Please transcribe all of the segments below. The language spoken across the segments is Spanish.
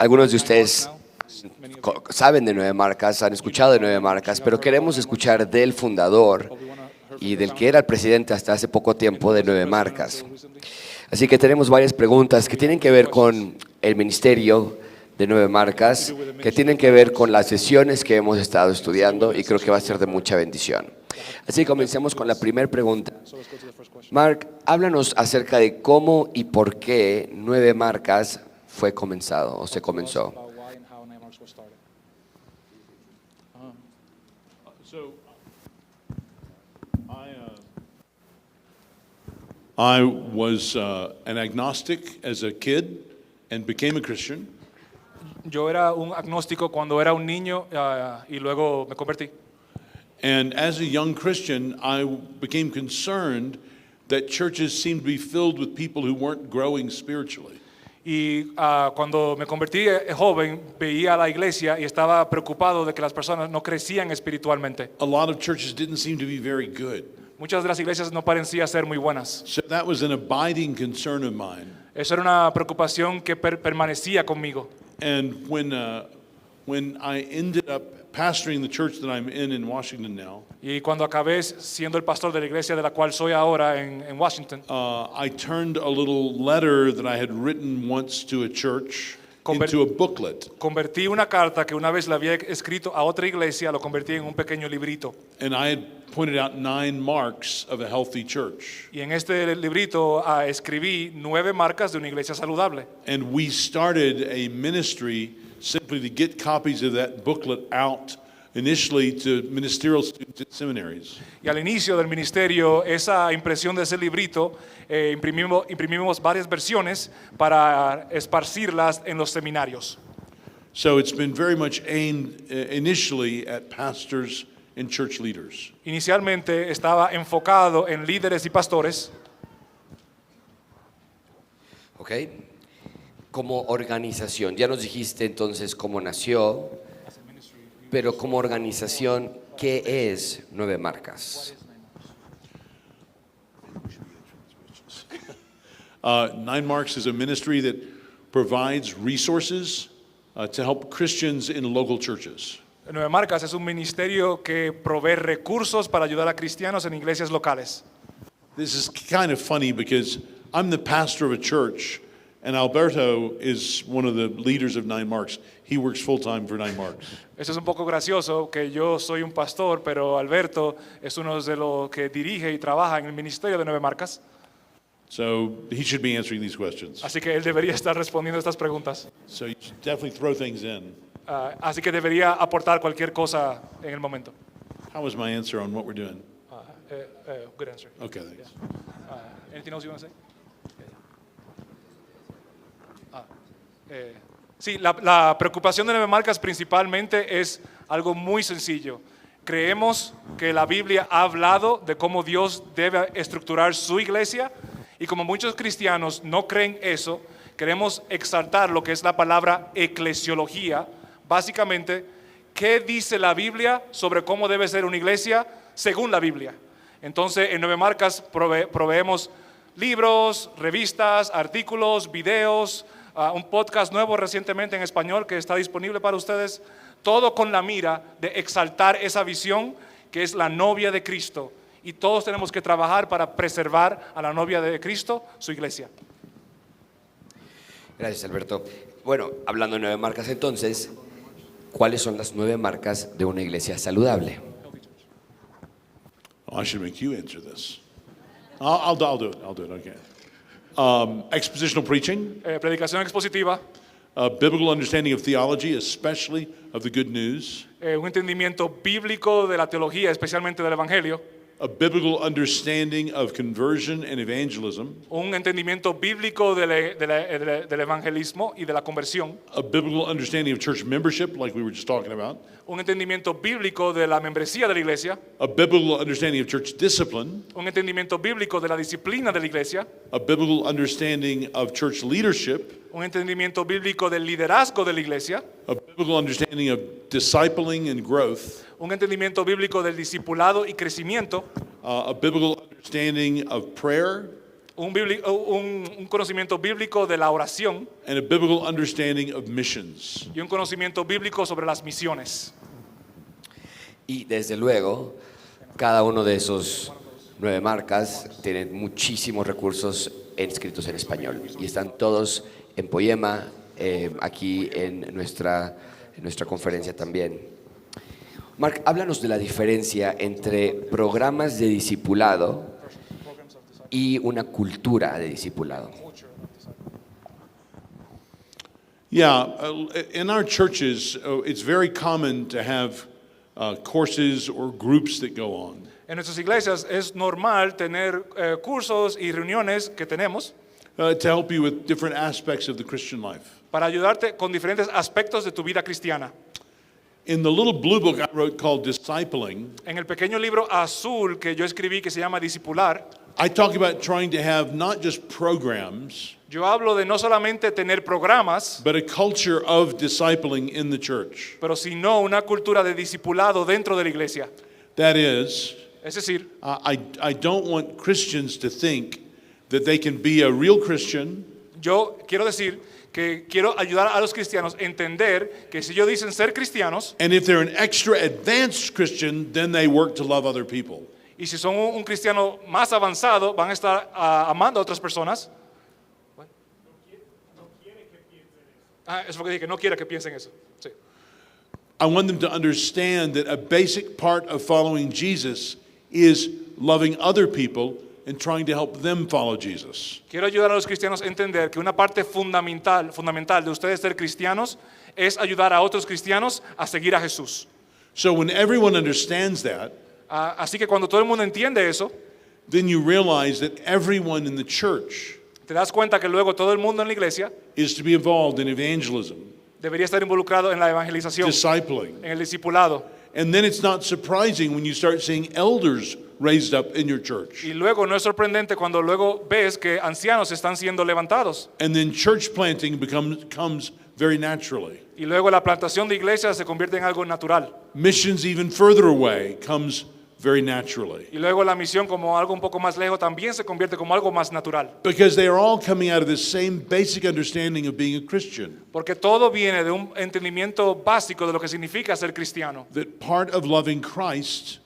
Algunos de ustedes saben de Nueve Marcas, han escuchado de Nueve Marcas, pero queremos escuchar del fundador y del que era el presidente hasta hace poco tiempo de Nueve Marcas. Así que tenemos varias preguntas que tienen que ver con el ministerio de Nueve Marcas, que tienen que ver con las sesiones que hemos estado estudiando y creo que va a ser de mucha bendición. Así que comencemos con la primera pregunta. Mark, háblanos acerca de cómo y por qué Nueve Marcas fue comenzado o se comenzó. I was an agnostic as a kid and became a Christian. Yo era un agnóstico cuando era un niño y luego me convertí. And as a young Christian, I became concerned that churches seemed to be filled with people who weren't growing spiritually. Y cuando me convertí joven, veía a la iglesia y estaba preocupado de que las personas no crecían espiritualmente. A lot of churches didn't seem to be very good. Muchas de las iglesias no parecían ser muy buenas. So that was an abiding concern of mine. Eso era una preocupación que permanecía conmigo. And when I ended up pastoring the church that I'm in Washington now, Y cuando acabé siendo el pastor de la iglesia de la cual soy ahora en Washington, I turned a little letter that I had written once to a church into a booklet. convertí una carta que una vez le había escrito a otra iglesia, lo convertí en un pequeño librito. And I had pointed out 9 marks of a healthy church. Y en este librito escribí 9 marcas de una iglesia saludable. And we started a ministry simply to get copies of that booklet out initially to ministerial students at seminaries. Y al inicio del ministerio, esa impresión de ese librito, imprimimos varias versiones para esparcirlas en los seminarios. So it's been very much aimed initially at pastors and church leaders. Inicialmente estaba enfocado en líderes y pastores. ¿Ok? Como organización, ya nos dijiste entonces cómo nació, pero como organización, ¿qué es Nueve Marcas? 9 Marks is a ministry that provides resources to help Christians in local churches. Nueve Marcas es un ministerio que provee recursos para ayudar a cristianos en iglesias locales. This is kind of funny because I'm the pastor of a church and Alberto is one of the leaders of 9 Marks. He works full-time for 9 Marks. Eso es un poco gracioso, que yo soy un pastor, pero Alberto es uno de los que dirige y trabaja en el ministerio de Nueve Marcas. So he should be answering these questions. Así que él debería estar respondiendo estas preguntas. So you should definitely throw things in. Así que debería aportar cualquier cosa en el momento. How was my answer on what we're doing? Good answer. Okay, thanks. Anything else you want to say? Sí, la preocupación de Nueve Marcas principalmente es algo muy sencillo. Creemos que la Biblia ha hablado de cómo Dios debe estructurar su iglesia y como muchos cristianos no creen eso, queremos exaltar lo que es la palabra eclesiología. Básicamente, ¿qué dice la Biblia sobre cómo debe ser una iglesia según la Biblia? Entonces, en Nueve Marcas proveemos libros, revistas, artículos, videos, un podcast nuevo recientemente en español que está disponible para ustedes, todo con la mira de exaltar esa visión que es la novia de Cristo. Y todos tenemos que trabajar para preservar a la novia de Cristo, su iglesia. Gracias, Alberto. Bueno, hablando de Nueve Marcas entonces, ¿cuáles son las 9 marcas de una iglesia saludable? Oh, I should make you answer this. I'll do it. I'll do it. Okay. Expositional preaching, Predicación expositiva, biblical understanding of theology, especially of the good news, un entendimiento bíblico de la teología, especialmente del Evangelio, a biblical understanding of conversion and evangelism, un entendimiento bíblico del evangelismo y de la conversión, a biblical understanding of church membership, like we were just talking about, un entendimiento bíblico de la membresía de la iglesia, a biblical understanding of church discipline, un entendimiento bíblico de la disciplina de la iglesia, a biblical understanding of church leadership, un entendimiento bíblico del liderazgo de la iglesia, a biblical understanding of discipling and growth, un entendimiento bíblico del discipulado y crecimiento, a biblical understanding of prayer, un conocimiento bíblico de la oración and a biblical understanding of missions. y un conocimiento bíblico sobre las misiones. Y desde luego, cada uno de esos 9 marcas tienen muchísimos recursos escritos en español y están todos en Poema, aquí en nuestra conferencia también. Mark, háblanos de la diferencia entre programas de discipulado y una cultura de discipulado. Yeah, in our churches, it's very common to have courses or groups that go on. En nuestras iglesias es normal tener cursos y reuniones que tenemos To help you with different aspects of the Christian life. para ayudarte con diferentes aspectos de tu vida cristiana. In the little blue book I wrote called Discipling, En el pequeño libro azul que yo escribí que se llama Discipular, I talk about trying to have not just programs, yo hablo de no solamente tener programas, but a culture of discipling in the church. pero sino una cultura de discipulado dentro de la iglesia. That is, Es decir, I don't want Christians to think that they can be a real Christian yo quiero decir que quiero ayudar a los cristianos a entender que si ellos dicen ser cristianos and if they're an extra advanced Christian, then they work to love other people. y si son un cristiano más avanzado van a estar amando a otras personas. Es porque dije que no quiere que piensen eso. Sí. I want them to understand that a basic part of following Jesus is loving other people and trying to help them follow Jesus. Quiero ayudar a los cristianos a entender que una parte fundamental de ustedes ser cristianos es ayudar a otros cristianos a seguir a Jesús. So when everyone understands that, Así que cuando todo el mundo entiende eso, then you realize that everyone in the church te das cuenta que luego todo el mundo en la iglesia is to be involved in evangelism, debería estar involucrado en la evangelización, discipling. en el discipulado. And then it's not surprising when you start seeing elders raised up in your church. Y luego no es sorprendente cuando luego ves que ancianos están siendo levantados. And then church planting comes very naturally. Y luego la plantación de iglesias se convierte en algo natural. Missions even further away comes very naturally. Y luego la misión como algo un poco más lejos también se convierte como algo más natural. Because they are all coming out of the same basic understanding of being a Christian. Porque todo viene de un entendimiento básico de lo que significa ser cristiano. That part of loving Christ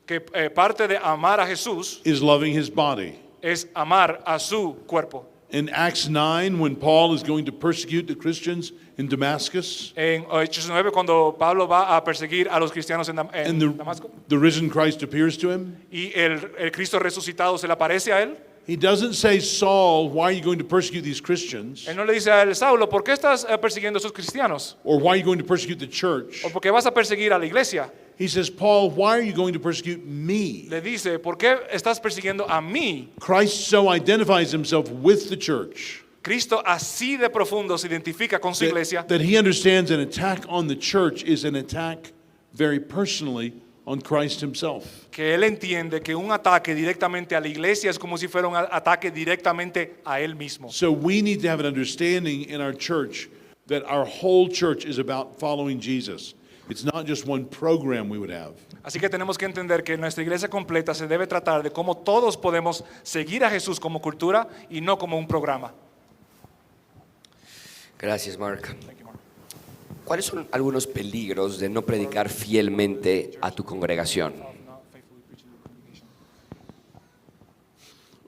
Que parte de amar a Jesús is loving his body. es amar a su cuerpo. In Acts 9, when Paul is going to persecute the Christians in Damascus, En Hechos 9, cuando Pablo va a perseguir a los cristianos en and Damasco the risen Christ appears to him, y el Cristo resucitado se le aparece a él, he doesn't say, Saul, why are you going to persecute these Christians? él no le dice a él, Saulo, ¿por qué estás persiguiendo a esos cristianos? Or why are you going to persecute the church? ¿O por qué vas a perseguir a la iglesia? He says, Paul, why are you going to persecute me? Le dice, ¿por qué estás persiguiendo a mí? Christ so identifies himself with the church Cristo así de profundo se identifica con su iglesia that he understands an attack on the church is an attack very personally on Christ himself. que él entiende que un ataque directamente a la iglesia es como si fuera un ataque directamente a él mismo. So we need to have an understanding in our church that our whole church is about following Jesus. It's not just one program we would have. Así que tenemos que entender que nuestra iglesia completa se debe tratar de cómo todos podemos seguir a Jesús como cultura y no como un programa. Gracias, Mark. ¿Cuáles son algunos peligros de no predicar fielmente a tu congregación?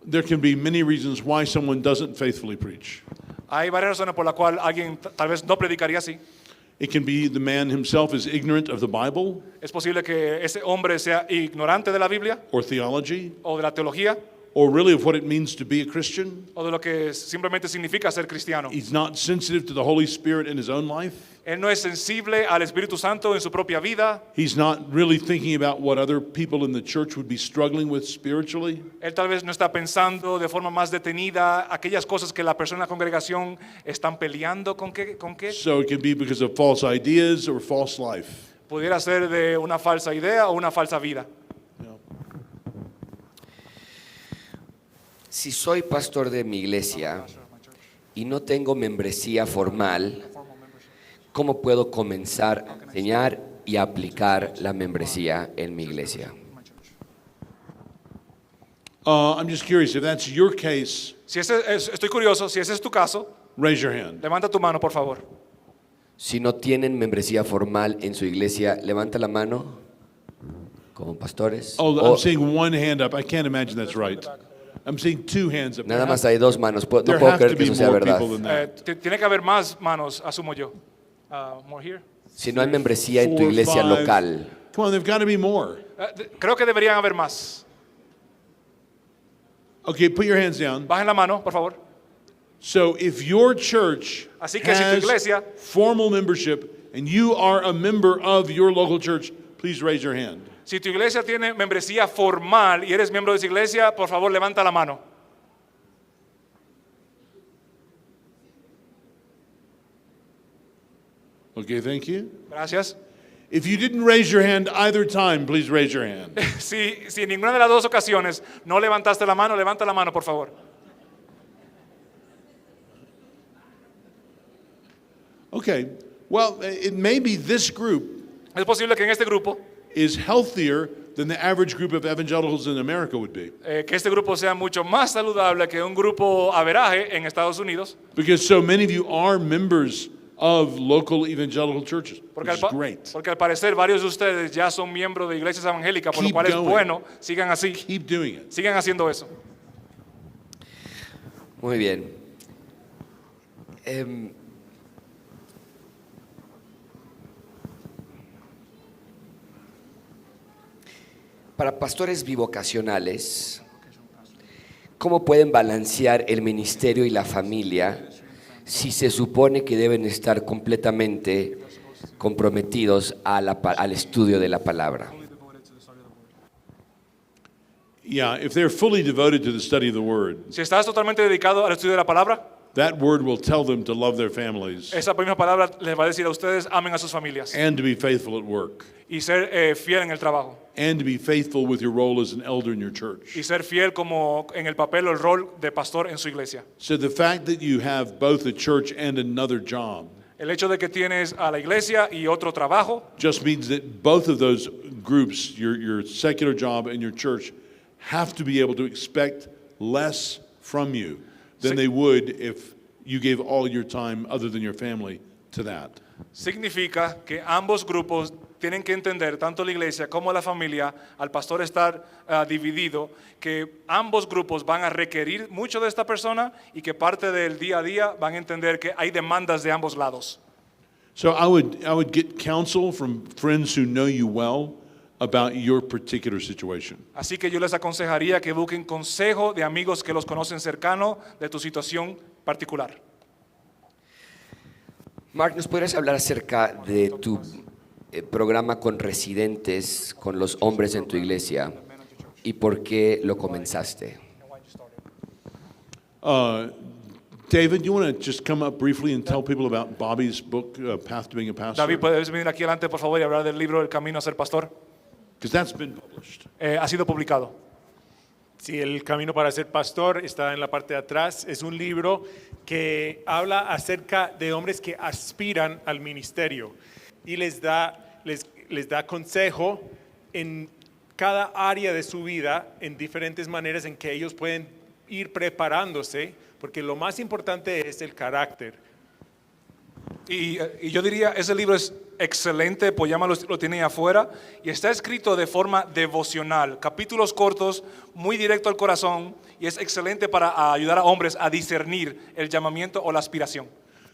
There can be many reasons why someone doesn't faithfully preach. Hay varias razones por las cuales alguien tal vez no predicaría así. It can be the man himself is ignorant of the Bible Es posible que ese hombre sea ignorante de la Biblia or theology, o de la teología or really of what it means to be a Christian. o de lo que simplemente significa ser cristiano. He's not sensitive to the Holy Spirit in his own life. Él no es sensible al Espíritu Santo en su propia vida. He's not really thinking about what other people in the church would be struggling with spiritually. Él tal vez no está pensando de forma más detenida aquellas cosas que la persona en la congregación están peleando con qué. So it can be because of false ideas or false life. Pudiera ser de una falsa idea o una falsa vida. Si soy pastor de mi iglesia y no tengo membresía formal, ¿cómo puedo comenzar a enseñar y aplicar la membresía en mi iglesia? I'm just curious if that's your case. Estoy curioso, si ese es tu caso, Raise your hand. levanta tu mano, por favor. Si no tienen membresía formal en su iglesia, levanta la mano como pastores. Oh, O I'm seeing one hand up. I can't imagine that's right. I'm seeing two hands up. nada más hay dos manos. No There puedo have to creer que be eso sea more verdad. people than that. Tiene que haber más manos, asumo yo. More here. Si no hay membresía en tu 4, iglesia 5. local, Come on, there've got to be more. Creo que deberían haber más. Okay, put your hands down. Bajen la mano, por favor. So if your church Así que si tu has iglesia- formal membership and you are a member of your local church, please raise your hand. Si tu iglesia tiene membresía formal y eres miembro de esa iglesia, por favor, levanta la mano. Okay, thank you. Gracias. If you didn't raise your hand either time, please raise your hand. Si en ninguna de las dos ocasiones no levantaste la mano, levanta la mano, por favor. Okay, well, it may be this group Es posible que en este grupo, is healthier than the average group of evangelicals in America would be. que este grupo sea mucho más saludable que un grupo averaje en Estados Unidos, Because so many of you are members of local evangelical churches, porque which is great. porque al parecer varios de ustedes ya son miembros de iglesias evangélicas, por lo Keep cual es going. bueno, sigan así, Keep doing it. sigan haciendo eso. muy bien. Em, para pastores bivocacionales, ¿cómo pueden balancear el ministerio y la familia si se supone que deben estar completamente comprometidos al estudio de la palabra? Yeah, if they're fully devoted to the study of the Word, Si estás totalmente dedicado al estudio de la palabra, that Word will tell them to love their families esa misma palabra les va a decir a ustedes, amen a sus familias and to be faithful at work y ser fiel en el trabajo and to be faithful with your role as an elder in your church. y ser fiel como en el papel o el rol de pastor en su iglesia. So the fact that you have both a church and another job El hecho de que tienes a la iglesia y otro trabajo just means that both of those groups, your secular job and your church, have to be able to expect less from you than Sí. they would if you gave all your time other than your family to that. significa que ambos grupos tienen que entender, tanto la iglesia como la familia, al pastor estar dividido, que ambos grupos van a requerir mucho de esta persona y que parte del día a día van a entender que hay demandas de ambos lados. So I would get counsel from friends who know you well about your particular situation. Así que yo les aconsejaría que busquen consejo de amigos que los conocen cercano de tu situación particular. Mark, ¿nos podrías hablar acerca de tu programa con residentes, con los hombres en tu iglesia y por qué lo comenzaste? David, you want to just come up briefly and tell people about Bobby's book, Path to Being a Pastor? David, ¿puedes venir aquí adelante, por favor, y hablar del libro El Camino a Ser Pastor? Because that's been published. Ha sido publicado. Sí, El Camino para Ser Pastor está en la parte de atrás. Es un libro que habla acerca de hombres que aspiran al ministerio y les da consejo en cada área de su vida, en diferentes maneras en que ellos pueden ir preparándose, porque lo más importante es el carácter. Y yo diría, ese libro es excelente, Poyama lo tiene afuera, y está escrito de forma devocional, capítulos cortos, muy directo al corazón, y es excelente para ayudar a hombres a discernir el llamamiento o la aspiración.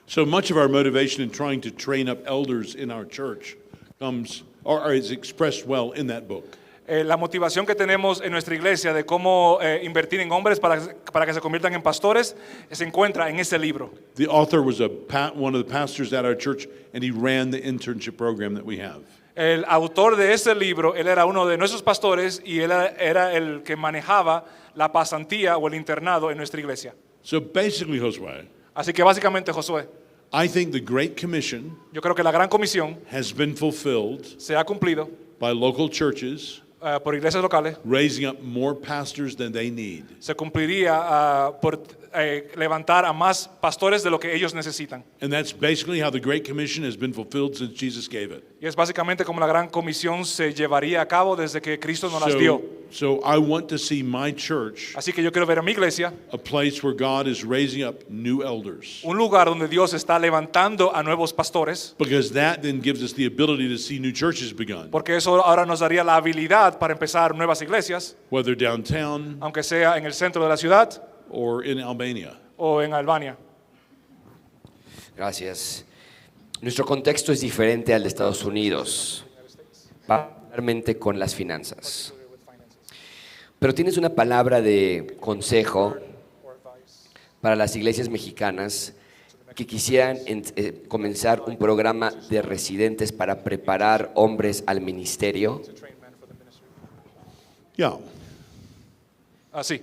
So much of our motivation in trying to train up elders in our church comes or is expressed well in that book. La motivación que tenemos en nuestra iglesia de cómo invertir en hombres para que se conviertan en pastores se encuentra en ese libro. The author was one of the pastors at our church, and he ran the internship program that we have. El autor de ese libro, él era uno de nuestros pastores y él era el que manejaba la pasantía o el internado en nuestra iglesia. So basically, Josue, Así que básicamente, Josué, I think the Great Commission yo creo que la gran comisión has been fulfilled se ha cumplido by local churches por iglesias locales, raising up more pastors than they need. se cumpliría por levantar a más pastores de lo que ellos necesitan. And that's basically how the Great Commission has been fulfilled since Jesus gave it. Y es básicamente como la gran comisión se llevaría a cabo desde que Cristo nos las dio. So I want to see my church Así que yo quiero ver a mi iglesia a place where God is raising up new elders. un lugar donde Dios está levantando a nuevos pastores, Because that then gives us the ability to see new churches begun, porque eso ahora nos daría la habilidad para empezar nuevas iglesias, whether downtown aunque sea en el centro de la ciudad or in Albania. o en Albania. Gracias. Nuestro contexto es diferente al de Estados Unidos, particularmente con las finanzas. Pero tienes una palabra de consejo para las iglesias mexicanas que quisieran comenzar un programa de residentes para preparar hombres al ministerio. Yeah. Así.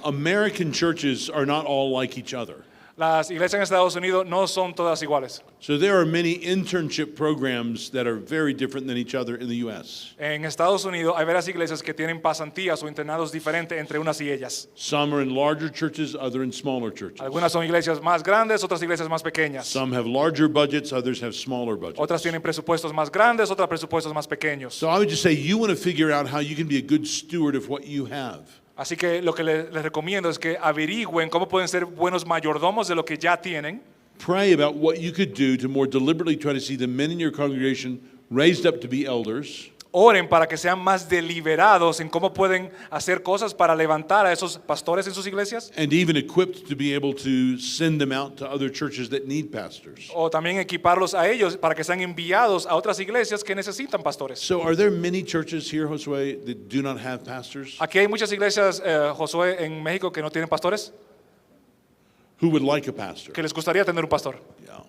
American churches are not all like each other. Las iglesias en Estados Unidos no son todas iguales. So there are many internship programs that are very different than each other in the U.S. En Estados Unidos hay varias iglesias que tienen pasantías o internados diferentes entre unas y ellas. Some are in larger churches, other in smaller churches. Algunas son iglesias más grandes, otras iglesias más pequeñas. Some have larger budgets, others have smaller budgets. Otras tienen presupuestos más grandes, otras presupuestos más pequeños. So I would just say you want to figure out how you can be a good steward of what you have. Así que lo que les recomiendo es que averigüen cómo pueden ser buenos mayordomos de lo que ya tienen. Pray about what you could do to more deliberately try to see the men in your congregation raised up to be elders. Oren para que sean más deliberados en cómo pueden hacer cosas para levantar a esos pastores en sus iglesias. And even equipped to be able to send them out to other churches that need pastors. O también equiparlos a ellos para que sean enviados a otras iglesias que necesitan pastores. So are there many churches here, Josue, that do not have pastors? Aquí hay muchas iglesias, Josué, en México que no tienen pastores, Who would like a pastor? que les gustaría tener un pastor. Yeah.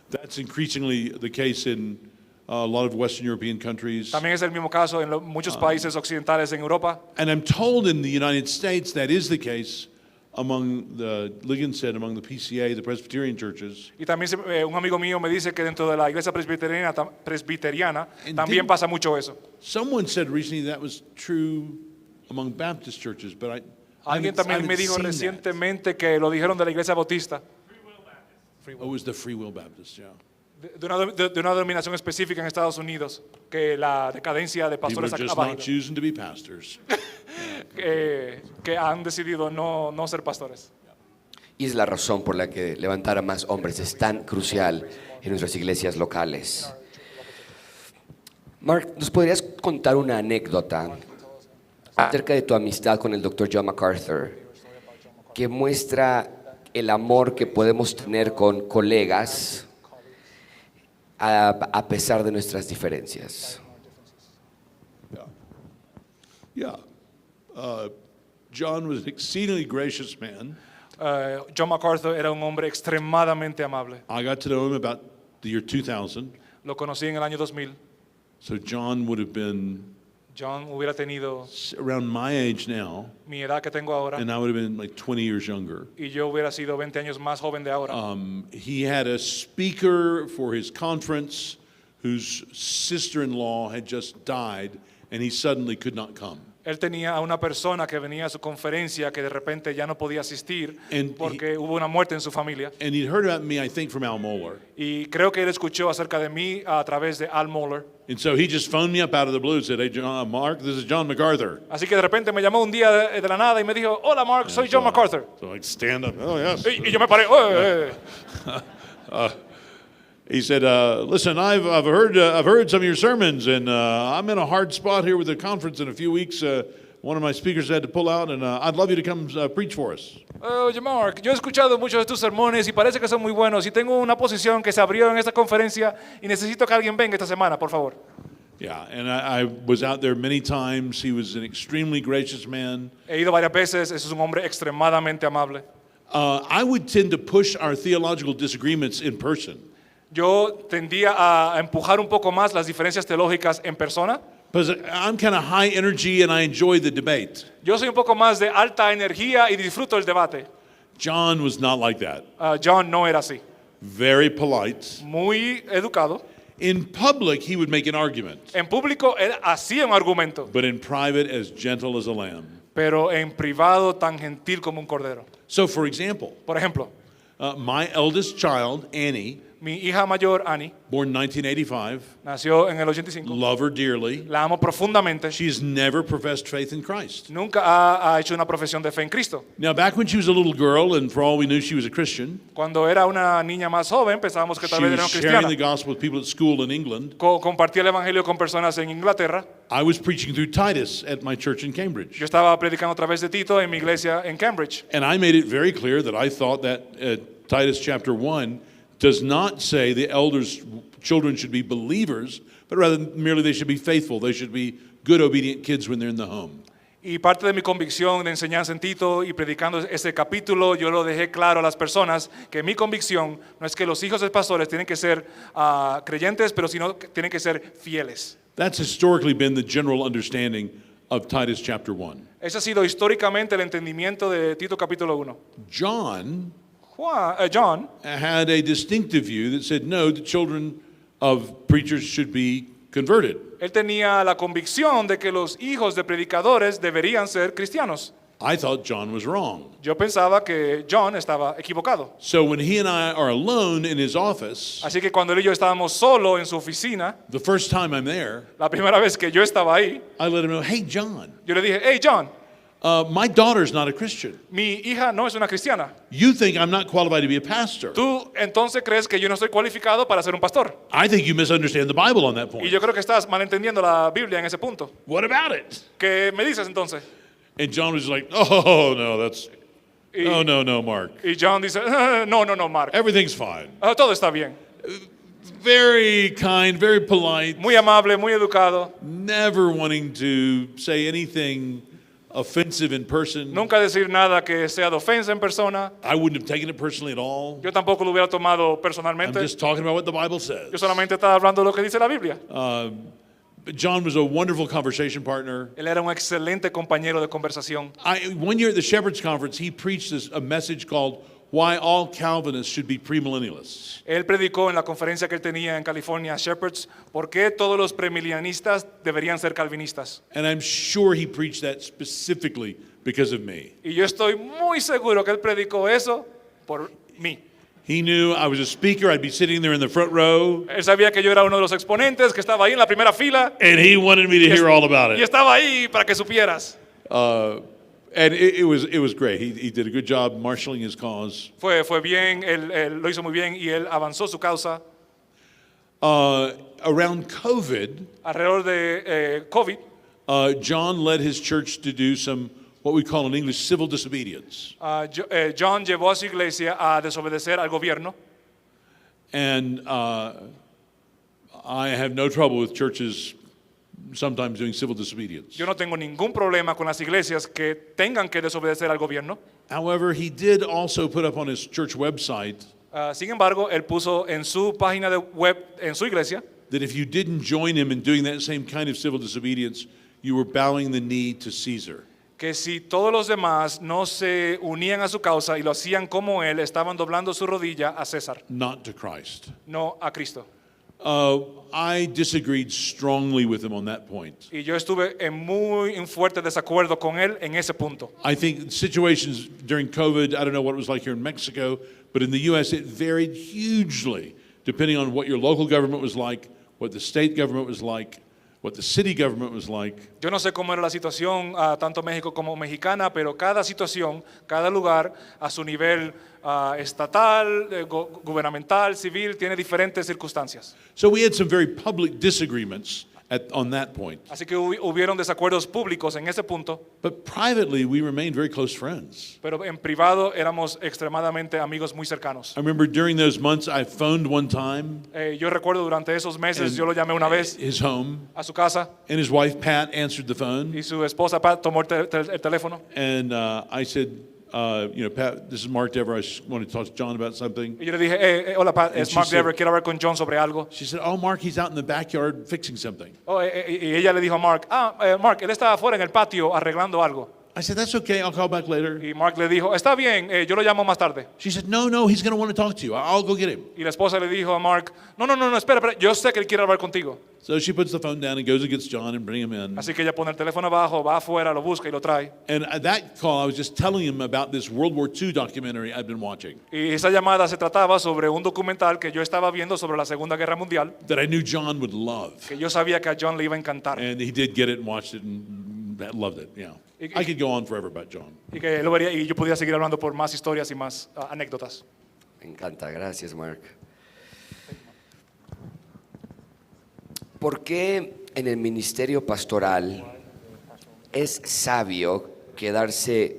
That's increasingly the case in a lot of Western European countries. También es el mismo caso en muchos países occidentales en Europa. And I'm told in the United States that is the case among the, Ligon said, among the PCA, the Presbyterian churches. Y también un amigo mío me dice que dentro de la iglesia presbiteriana And también pasa mucho eso. Someone said recently that was true among Baptist churches, but I Alguien también me dijo seen that. recientemente que lo dijeron de la iglesia bautista, Oh, it was the Free Will Baptist, yeah. de una denominación específica en Estados Unidos, que la decadencia de People pastores are just ha not bajado, choosing to be pastors. que han decidido no ser pastores. Y es la razón por la que levantar a más hombres es tan crucial en nuestras iglesias locales. Mark, ¿nos podrías contar una anécdota acerca de tu amistad con el Dr. John MacArthur que muestra el amor que podemos tener con colegas a pesar de nuestras diferencias? Yeah. John was an exceedingly gracious man. John MacArthur era un hombre extremadamente amable. I got to know him about the year 2000. Lo conocí en el año 2000. So John would have been John hubiera tenido around my age now, mi edad que tengo ahora and I would have been like 20 years younger. y yo hubiera sido 20 años más joven de ahora. He had a speaker for his conference whose sister-in-law had just died, and he suddenly could not come. Él tenía a una persona que venía a su conferencia que de repente ya no podía asistir And porque hubo una muerte en su familia. And he'd heard about me, I think, from Al Mohler. Y creo que él escuchó acerca de mí a través de Al Mohler. And so he just phoned me up out of the blue and said, "Hey, Mark, this is John MacArthur." Así que de repente me llamó un día de la nada y me dijo, hola Mark, soy John MacArthur. So I stand up. Oh, yes. Y yo me paré. He said, "Listen, I've heard some of your sermons, and I'm in a hard spot here with the conference in a few weeks. One of my speakers had to pull out, and I'd love you to come preach for us." Oye Mark, yo he escuchado muchos de tus sermones y parece que son muy buenos y tengo una posición que se abrió en esta conferencia y necesito que alguien venga esta semana, por favor. Yeah, and I was out there many times. He was an extremely gracious man. He ido varias veces, es un hombre extremadamente amable. I would tend to push our theological disagreements in person. Yo tendía a empujar un poco más las diferencias teológicas en persona. Because I'm kind of high energy and I enjoy the debate. Yo soy un poco más de alta energía y disfruto el debate. John was not like that. John no era así. Very polite. Muy educado. In public, he would make an argument, En público él hacía un argumento, but in private, as gentle as a lamb. pero en privado tan gentil como un cordero. So, for example, Por ejemplo, my eldest child, Annie, Mi hija mayor, Annie, born in 1985, nació en el 85. love her dearly. La amo profundamente. She's never professed faith in Christ. Nunca ha hecho una profesión de fe en Cristo. Now, back when she was a little girl, and for all we knew, she was a Christian, Cuando era una niña más joven, pensábamos que she tal vez era was una sharing cristiana. the gospel with people at school in England. Compartía el evangelio con personas en Inglaterra. I was preaching through Titus at my church in Cambridge. Yo estaba predicando a través de Tito en mi iglesia en Cambridge. And I made it very clear that I thought that Titus chapter 1 does not say the elders' children should be believers, but rather merely they should be faithful. They should be good, obedient kids when they're in the home. Y parte de mi convicción de enseñanza en Tito y predicando ese capítulo, yo lo dejé claro a las personas que mi convicción no es que los hijos de pastores tienen que ser creyentes, pero sino que tienen que ser fieles. That's historically been the general understanding of Titus chapter 1. Ese ha sido históricamente el entendimiento de Tito capítulo 1. John John had a distinctive view that said, no, the children of preachers should be converted. él tenía la convicción de que los hijos de predicadores deberían ser cristianos. I thought John was wrong. Yo pensaba que John estaba equivocado. So when he and I are alone in his office, Así que cuando él y yo estábamos solo en su oficina, the first time I'm there, la primera vez que yo estaba ahí, I let him know, hey, John, yo le dije, hey John, my daughter's not a Christian. mi hija no es una cristiana. You think I'm not qualified to be a pastor. Tú entonces crees que yo no estoy cualificado para ser un pastor. I think you misunderstand the Bible on that Y point. yo creo que estás malentendiendo la Biblia en ese punto. What about it? ¿Qué me dices entonces? And John was like, oh, no, that's, Y, no, Mark. y John dice, no, Mark. Everything's fine. Todo está bien. Very kind, very polite, Muy amable, muy educado. never wanting to say anything offensive in person. Nunca decir nada que sea de ofensa en persona. I wouldn't have taken it personally at all. Yo tampoco lo hubiera tomado I'm personalmente. just talking about what the Bible says. Yo solamente estaba hablando de lo que dice la Biblia. But John was a wonderful conversation partner. Él era un excelente compañero de conversación. One year at the Shepherds Conference, he preached a message called Why All Calvinists Should Be Premillennialists. Él predicó en la conferencia que él tenía en California, Shepherds, por qué todos los premilenialistas deberían ser calvinistas. And I'm sure he preached that specifically because of me. Y yo estoy muy seguro que él predicó eso por mí. He knew I was a speaker, I'd be sitting there in the front row, Él sabía que yo era uno de los exponentes, que estaba ahí en la primera fila. and he wanted me to hear all about Y it. estaba ahí para que supieras. And it was great. He did a good job marshaling his cause. Fue bien, él lo hizo muy bien y él avanzó su causa. Around COVID, Alrededor de COVID, John led his church to do some, what we call in English, civil disobedience. John llevó a su iglesia a desobedecer al gobierno. And I have no trouble with churches sometimes doing civil disobedience. Yo no tengo ningún problema con las iglesias que tengan que desobedecer al gobierno. However, he did also put up on his church website Sin embargo, él puso en su página de web, en su iglesia, that if you didn't join him in doing that same kind of civil disobedience, you were bowing the knee to Caesar. que si todos los demás no se unían a su causa y lo hacían como él, estaban doblando su rodilla a César, Not to Christ. no a Cristo. I disagreed strongly with him on that point. Y yo estuve en fuerte desacuerdo con él en ese punto. I think situations during COVID, I don't know what it was like here in Mexico, but in the U.S. it varied hugely depending on what your local government was like, what the state government was like, what the city government was like. Yo no sé cómo era la situación tanto México como mexicana, pero cada situación, cada lugar a su nivel estatal, gubernamental, civil, tiene diferentes circunstancias. So we had some very public disagreements on that point. Así que hubieron desacuerdos públicos en ese punto, But privately, we remained very close friends. pero en privado éramos extremadamente amigos muy cercanos. I remember during those months, I phoned one time Yo recuerdo durante esos meses, yo lo llamé una vez his home, a su casa and his wife, Pat, answered the phone. y su esposa Pat tomó el teléfono And I said, Pat, this is Mark Dever. I just want to talk to John about something. y yo le dije, hola Pat, es she Mark said- Dever, quiero hablar con John sobre algo. She said, oh, Mark, he's out in the backyard fixing something. Y ella le dijo a Mark, Mark, él está afuera en el patio arreglando algo. I said, that's okay, I'll call back later. Y Mark le dijo, está bien, yo lo llamo más tarde. She said, no, he's going to want to talk to you. I'll go get him. Y la esposa le dijo a Mark, no, espera, yo sé que él quiere hablar contigo. So she puts the phone down and goes and gets John and bring him in. Así que ella pone el teléfono abajo, va afuera, lo busca y lo trae. And at that call, I was just telling him about this World War II documentary I'd been watching Y esa llamada se trataba sobre un documental que yo estaba viendo sobre la Segunda Guerra Mundial, that I knew John would love. que yo sabía que a John le iba a encantar. And he did get it and watched it and loved it, yeah. I could go on forever about John. Y que él lo vería y yo podía seguir hablando por más historias y más anécdotas. Me encanta, gracias, Mark. ¿Por qué en el ministerio pastoral es sabio quedarse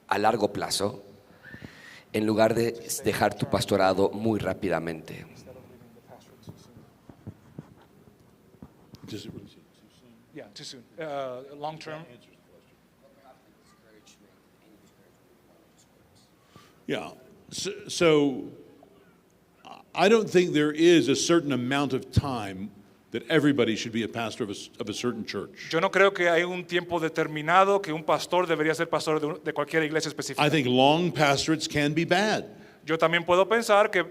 a largo plazo en lugar de dejar tu pastorado muy rápidamente? Does it really seem too soon? Yeah, too soon. Long term. Yeah. So I don't think there is a certain amount of time that everybody should be a pastor of a certain church. Yo no creo que hay un tiempo determinado que un pastor debería ser pastor de cualquier iglesia específica. I think long pastorates can be bad. Yo también puedo pensar que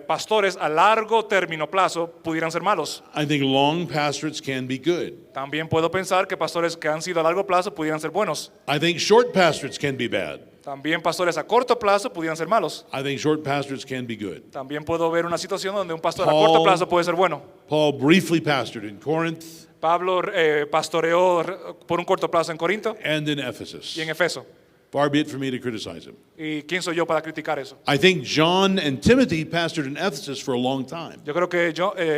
pastores a largo término plazo pudieran ser malos. I think long pastorates can be good. También puedo pensar que pastores que han sido a largo plazo pudieran ser buenos. I think short pastorates can be bad. También pastores a corto plazo pudieran ser malos. I think short pastorates can be good. También puedo ver una situación donde un pastor a Paul- corto plazo puede ser bueno. Paul briefly pastored in Corinth Pablo pastoreó por un corto plazo en Corinto and in Ephesus. y en Efeso. Far be it for me to criticize him. ¿Y quién soy yo para criticar eso? I think John and Timothy pastored in Ephesus for a long time. Yo creo que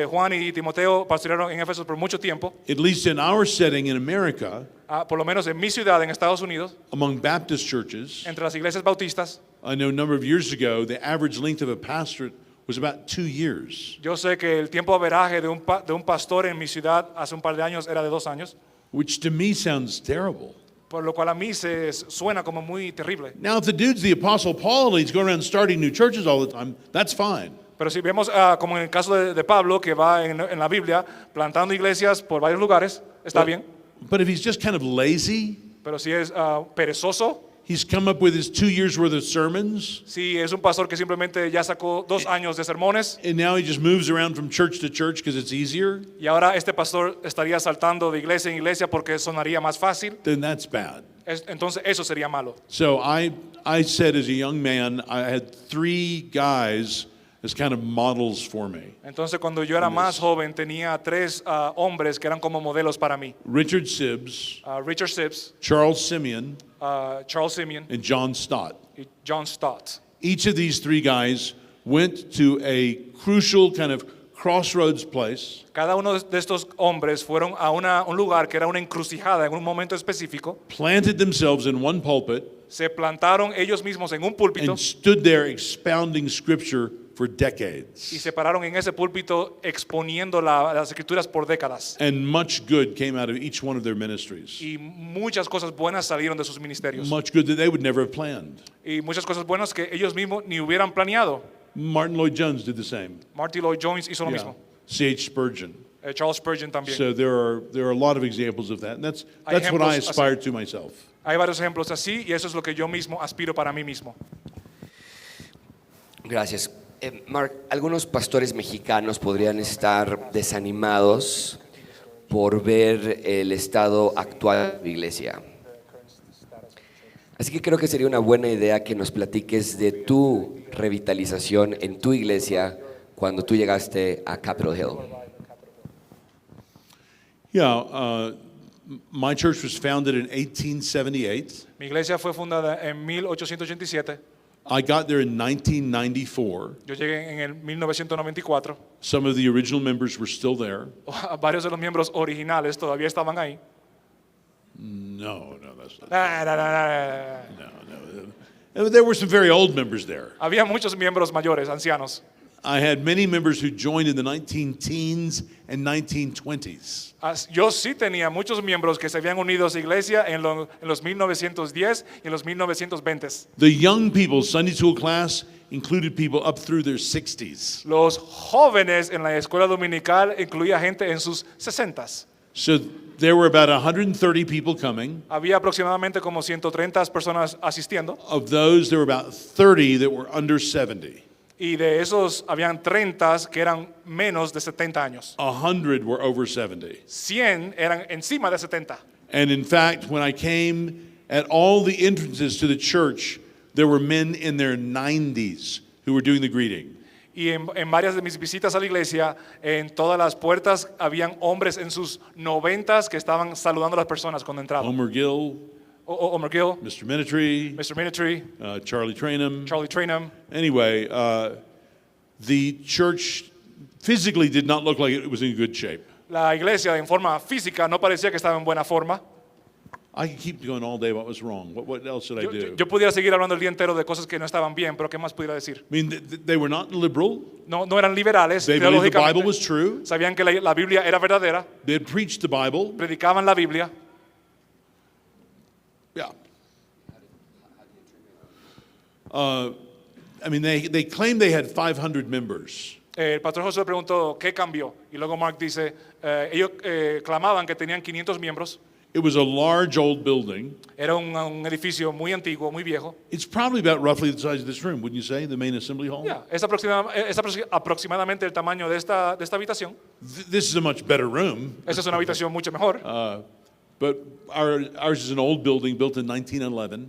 Juan y Timoteo pastorearon en Efeso por mucho tiempo. At least in our setting in America, Por lo menos en mi ciudad, en Estados Unidos, among Baptist churches, entre las iglesias bautistas, I know a number of years ago, the average length of a pastorate was about 2 years, yo sé que el tiempo averaje de un pastor en mi ciudad hace un par de años era de 2 años, which to me sounds terrible. por lo cual a mí se suena como muy terrible. Now, if the dude's the Apostle Paul and he's going around starting new churches all the time, that's fine. Pero si vemos, como en el caso de Pablo, que va en la Biblia plantando iglesias por varios lugares, está bien. But if he's just kind of lazy, Pero si es perezoso, he's come up with his 2 years worth of sermons, si es un pastor que simplemente ya sacó 2 años de sermones and now he just moves around from church to church because it's easier, y ahora este pastor estaría saltando de iglesia en iglesia porque sonaría más fácil, then that's bad. entonces eso sería malo. So I said as a young man, I had 3 guys as kind of models for me. Entonces cuando yo era más joven tenía 3 hombres que eran como modelos para mí. Richard Sibbs, Richard Sibbs, Charles Simeon, Charles Simeon and John Stott. y John Stott. Each of these 3 guys went to a crucial kind of crossroads place, Cada uno de estos hombres fueron a un lugar que era una encrucijada en un momento específico, planted themselves in one pulpit, se plantaron ellos mismos en un púlpito and stood there expounding scripture for y decades. se pararon en ese púlpito exponiendo las escrituras por décadas. And much good came out of each one of their ministries. Y muchas cosas buenas salieron de sus ministerios. Much good that they would never have planned. Y muchas cosas buenas que ellos mismos ni hubieran planeado. Martin Lloyd Jones did the same. Marty Lloyd Jones hizo lo Yeah. mismo. C.H. Spurgeon. Charles Spurgeon también. So there are a lot of examples of that, and that's Hay what I ejemplos aspire to myself. Hay varios ejemplos así y eso es lo que yo mismo aspiro para mí mismo. Gracias. Mark, algunos pastores mexicanos podrían estar desanimados por ver el estado actual de la iglesia. Así que creo que sería una buena idea que nos platiques de tu revitalización en tu iglesia cuando tú llegaste a Capitol Hill. Yeah, my church was founded in 1878. Mi iglesia fue fundada en 1887. I got there in 1994. Yo llegué en el 1994. Some of the original members were still there. Varios de los miembros originales todavía estaban ahí. No, that's not. No. No. There were some very old members there. Había muchos miembros mayores, ancianos. I had many members who joined in the 19-teens and 1920s. Yo sí tenía muchos miembros que se habían unido a esa iglesia en los 1910 y en los 1920s. The young people's Sunday school class included people up through their 60s. Los jóvenes en la escuela dominical incluía gente en sus 60s. So there were about 130 people coming. Había aproximadamente como 130 personas asistiendo Of those, there were about 30 that were under 70. y de esos habían 30 que eran menos de 70 años. 100 were over 70. 100 eran encima de 70. And in fact, when I came at all the entrances to the church, there were men in their 90s who were doing the greeting. Y en varias de mis visitas a la iglesia, en todas las puertas habían hombres en sus 90s que estaban saludando a las personas cuando entraban. Homer Gill, Homer Gill, Mr. Minitry, Mr. Minitry, Charlie Trainum. Charlie Trainum. Anyway, the church physically did not look like it was in good shape. La iglesia en forma física no parecía que estaba en buena forma. I could keep going all day. What was wrong? What else should I do? Yo pudiera seguir hablando el día entero de cosas que no estaban bien, pero ¿qué más pudiera decir? I mean, they were not liberal. No eran liberales, They believed the Bible teológicamente. was true. Sabían que la Biblia era verdadera, They had preached the Bible. predicaban la Biblia. Yeah. I mean, they claimed they had 500 members. El pastor José le preguntó, ¿qué cambió? Y luego Mark dice, ellos clamaban que tenían 500 miembros. It was a large old building. Era un edificio muy antiguo, muy viejo. It's probably about roughly the size of this room, wouldn't you say, the main assembly hall? Ya, es aproximadamente el tamaño de esta habitación. This is a much better room, Esta es una habitación mucho mejor. but ours is an old building built in 1911.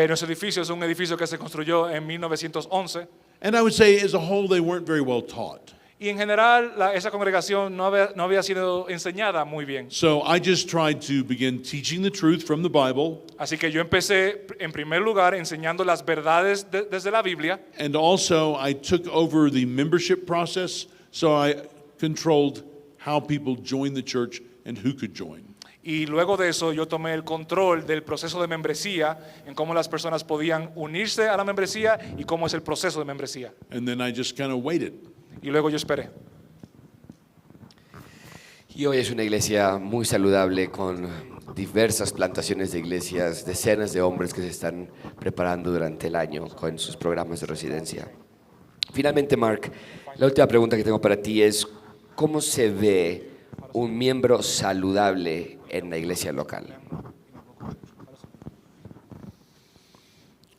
Nuestro edificio es un edificio que se construyó en 1911. And I would say, as a whole, they weren't very well taught. Y en general, esa congregación no había sido enseñada muy bien. So I just tried to begin teaching the truth from the Bible, Así que yo empecé, en primer lugar, enseñando las verdades desde la Biblia. and also I took over the membership process, so I controlled how people joined the church and who could join. Y luego de eso, yo tomé el control del proceso de membresía, en cómo las personas podían unirse a la membresía y cómo es el proceso de membresía. And then I just kind of waited. Y luego yo esperé. Y hoy es una iglesia muy saludable con diversas plantaciones de iglesias, decenas de hombres que se están preparando durante el año con sus programas de residencia. Finalmente, Mark, la última pregunta que tengo para ti es, ¿cómo se ve un miembro saludable en la iglesia local?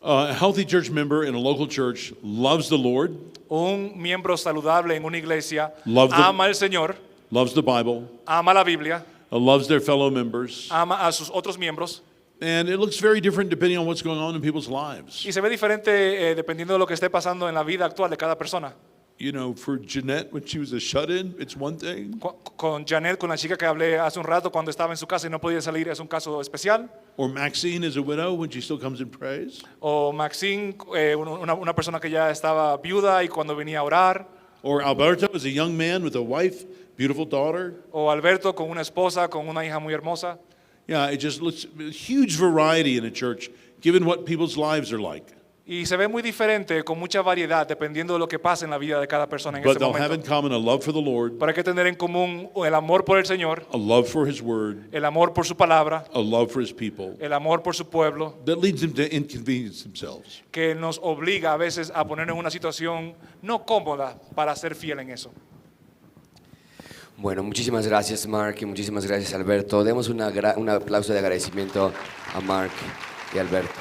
A healthy church member in a local church loves the Lord, Un miembro saludable en una iglesia Love the- ama al Señor, loves the Bible, ama la Biblia, loves their fellow members, ama a sus otros miembros. and it looks very different depending on what's going on in people's lives. Y se ve diferente dependiendo de lo que esté pasando en la vida actual de cada persona. You know, for Jeanette, when she was a shut-in, it's one thing. Con Janet, con la chica que hablé hace un rato cuando estaba en su casa y no podía salir, es un caso especial. Or Maxine is a widow when she still comes and prays. O Maxine, una persona que ya estaba viuda y cuando venía a orar. Or Alberto is a young man with a wife, beautiful daughter. O Alberto con una esposa, con una hija muy hermosa. Yeah, it just looks a huge variety in a church, given what people's lives are like. Y se ve muy diferente, con mucha variedad, dependiendo de lo que pasa en la vida de cada persona en But ese they'll have in momento. common a love for the Lord, Pero hay que tener en común el amor por el Señor, a love for His Word, el amor por su palabra, a love for His people, el amor por su pueblo, that leads them to inconvenience themselves. que nos obliga a veces a ponernos en una situación no cómoda para ser fiel en eso. Bueno, muchísimas gracias, Mark, y muchísimas gracias, Alberto. Demos un aplauso de agradecimiento a Mark y Alberto.